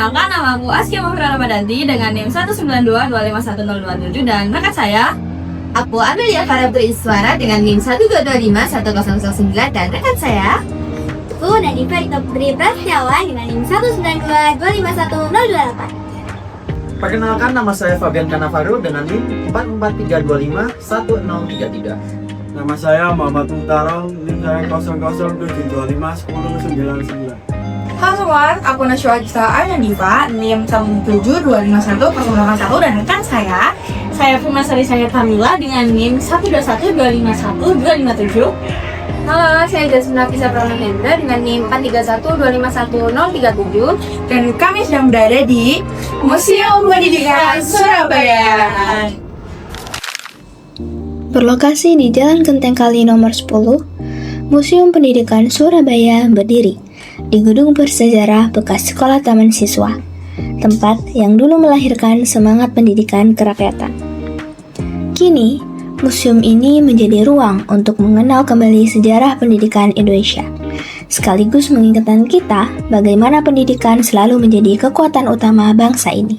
Perkenalkan, nama aku Askia Mahfira Ramadanti dengan NIM 192251027 dan rekan saya Aku Amelia Farah Iswara dengan NIM 122510009 dan rekan saya Aku Nadifa Rita Putri Prasetyawan dengan NIM 192251028. Perkenalkan, nama saya Fabian Kanavaru dengan NIM 443251033. Nama saya Muhammad Mutaro, NIM saya 007251099. Halo semua, aku Nashwa Gista Aryandiva, NIM 1725101 dan rekan saya Fima Sari Saya Tamila dengan NIM 121251257. Halo, saya Jasmina Fisa Pranandra dengan NIM 431251037. Dan kami sedang berada di Museum Pendidikan Surabaya. Berlokasi di Jalan Genteng Kali nomor 10, Museum Pendidikan Surabaya berdiri di gedung bersejarah bekas Sekolah Taman Siswa, tempat yang dulu melahirkan semangat pendidikan kerakyatan. Kini, museum ini menjadi ruang untuk mengenal kembali sejarah pendidikan Indonesia, sekaligus mengingatkan kita bagaimana pendidikan selalu menjadi kekuatan utama bangsa ini.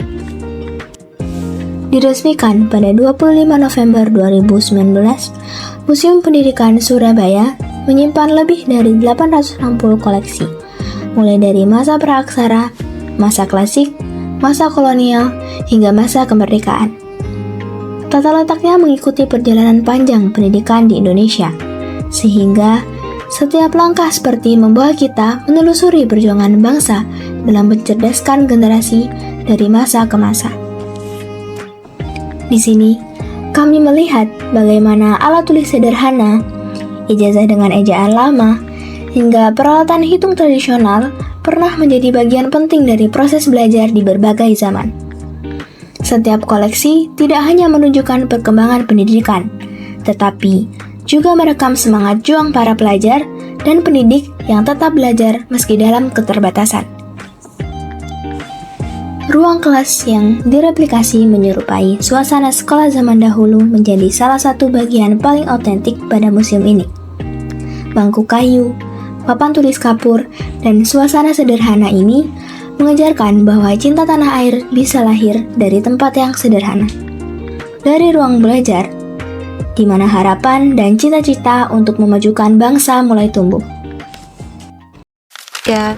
Diresmikan pada 25 November 2019, Museum Pendidikan Surabaya menyimpan lebih dari 860 koleksi, mulai dari masa praaksara, masa klasik, masa kolonial, hingga masa kemerdekaan. Tata letaknya mengikuti perjalanan panjang pendidikan di Indonesia, sehingga setiap langkah seperti membawa kita menelusuri perjuangan bangsa dalam mencerdaskan generasi dari masa ke masa. Di sini, kami melihat bagaimana alat tulis sederhana, ijazah dengan ejaan lama, hingga peralatan hitung tradisional pernah menjadi bagian penting dari proses belajar di berbagai zaman. Setiap koleksi tidak hanya menunjukkan perkembangan pendidikan, tetapi juga merekam semangat juang para pelajar dan pendidik yang tetap belajar meski dalam keterbatasan. Ruang kelas yang direplikasi menyerupai suasana sekolah zaman dahulu menjadi salah satu bagian paling otentik pada museum ini. Bangku kayu, papan tulis kapur, dan suasana sederhana ini mengajarkan bahwa cinta tanah air bisa lahir dari tempat yang sederhana. Dari ruang belajar, di mana harapan dan cita-cita untuk memajukan bangsa mulai tumbuh. Ya,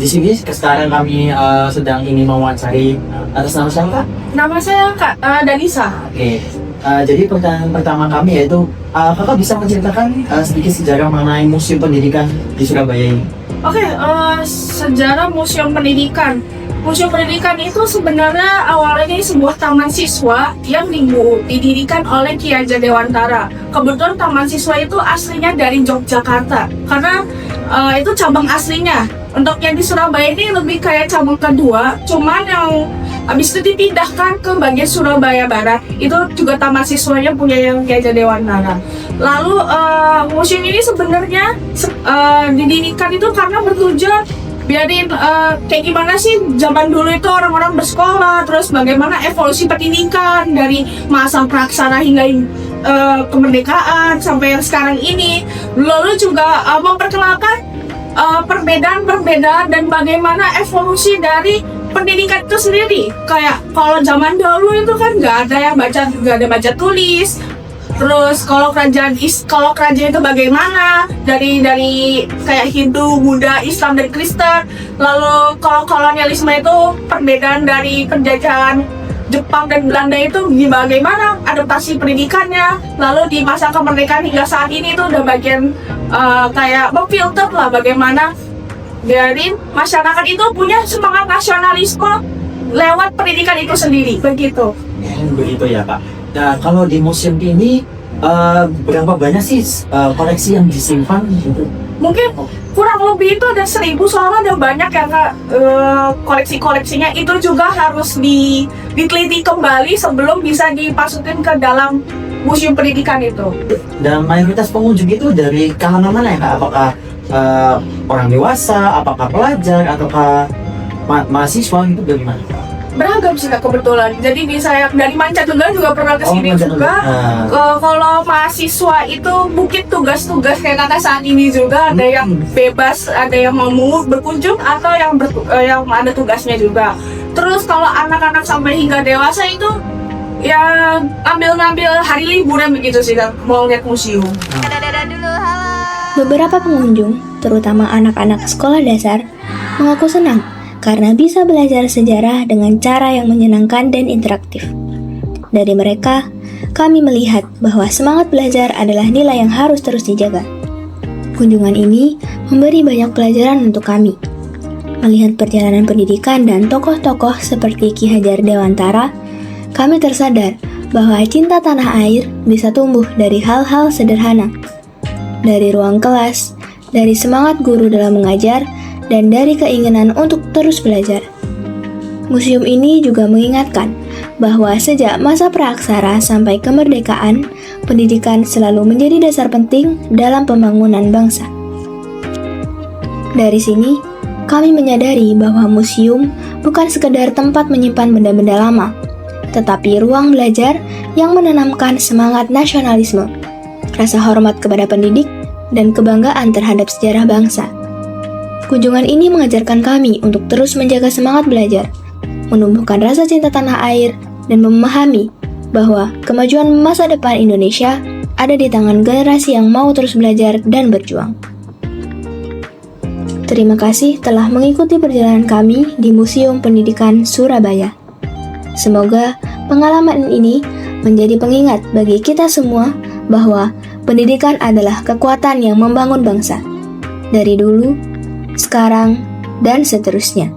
di sini sekarang kami sedang ingin mewawancari atas nama siapa, Kak? Nama saya Kak Danisa. Oke. Jadi pertanyaan pertama kami yaitu, Kakak bisa menceritakan sedikit sejarah mengenai Museum Pendidikan di Surabaya ini? Oke, sejarah Museum Pendidikan. Museum Pendidikan itu sebenarnya awalnya sebuah taman siswa yang didirikan oleh Ki Hajar Dewantara. Kebetulan taman siswa itu aslinya dari Yogyakarta, karena itu cabang aslinya. Untuk yang di Surabaya ini lebih kayak cabang kedua, cuman yang habis itu dipindahkan ke bagian Surabaya Barat. Itu juga taman siswanya punya yang Ki Hajar Dewantara. Lalu museum ini sebenarnya didirikan itu karena bertujuan biarin kayak gimana sih zaman dulu itu orang-orang bersekolah, terus bagaimana evolusi pendidikan dari masa praksara hingga kemerdekaan sampai yang sekarang ini. Lalu juga memperkenalkan perbedaan-perbedaan dan bagaimana evolusi dari pendidikan itu sendiri. Kayak kalau zaman dahulu itu kan nggak ada baca tulis. Terus kalau kerajaan itu bagaimana dari kayak Hindu, Buddha, Islam dan Kristen. Lalu kalau kolonialisme itu perbedaan dari penjajahan Jepang dan Belanda itu bagaimana adaptasi pendidikannya. Lalu di masa kemerdekaan hingga saat ini itu udah bagian kayak memfilter lah bagaimana biarin masyarakat itu punya semangat nasionalisme lewat pendidikan itu sendiri, begitu. Begitu ya, Pak. Nah, kalau di museum ini berapa banyak sih koleksi yang disimpan gitu? Mungkin kurang lebih itu ada 1000, soalnya ada banyak yang koleksi-koleksinya itu juga harus diteliti kembali sebelum bisa dimasukin ke dalam museum pendidikan itu. Dan mayoritas pengunjung itu dari kalangan mana ya, Kak? Apakah orang dewasa, apakah pelajar, ataukah mahasiswa gitu, dari mana? beragam sih Kak kebetulan. Jadi bisa yang dari Mancanegara juga pernah kesini juga. Kalau mahasiswa itu mungkin tugas-tugas kayak kakak saat ini juga ada yang bebas, ada yang mau berkunjung atau yang yang ada tugasnya juga. Terus kalau anak-anak sampai hingga dewasa itu ya ngambil hari liburan begitu sih Kak, mau lihat museum. Beberapa pengunjung, terutama anak-anak sekolah dasar, mengaku senang karena bisa belajar sejarah dengan cara yang menyenangkan dan interaktif. Dari mereka, kami melihat bahwa semangat belajar adalah nilai yang harus terus dijaga. Kunjungan ini memberi banyak pelajaran untuk kami. Melihat perjalanan pendidikan dan tokoh-tokoh seperti Ki Hajar Dewantara, kami tersadar bahwa cinta tanah air bisa tumbuh dari hal-hal sederhana. Dari ruang kelas, dari semangat guru dalam mengajar, dan dari keinginan untuk terus belajar. Museum ini juga mengingatkan bahwa sejak masa praaksara sampai kemerdekaan, pendidikan selalu menjadi dasar penting dalam pembangunan bangsa. Dari sini, kami menyadari bahwa museum bukan sekedar tempat menyimpan benda-benda lama, tetapi ruang belajar yang menanamkan semangat nasionalisme, rasa hormat kepada pendidik, dan kebanggaan terhadap sejarah bangsa. Kunjungan ini mengajarkan kami untuk terus menjaga semangat belajar, menumbuhkan rasa cinta tanah air, dan memahami bahwa kemajuan masa depan Indonesia ada di tangan generasi yang mau terus belajar dan berjuang. Terima kasih telah mengikuti perjalanan kami di Museum Pendidikan Surabaya. Semoga pengalaman ini menjadi pengingat bagi kita semua bahwa pendidikan adalah kekuatan yang membangun bangsa. Dari dulu, sekarang, dan seterusnya.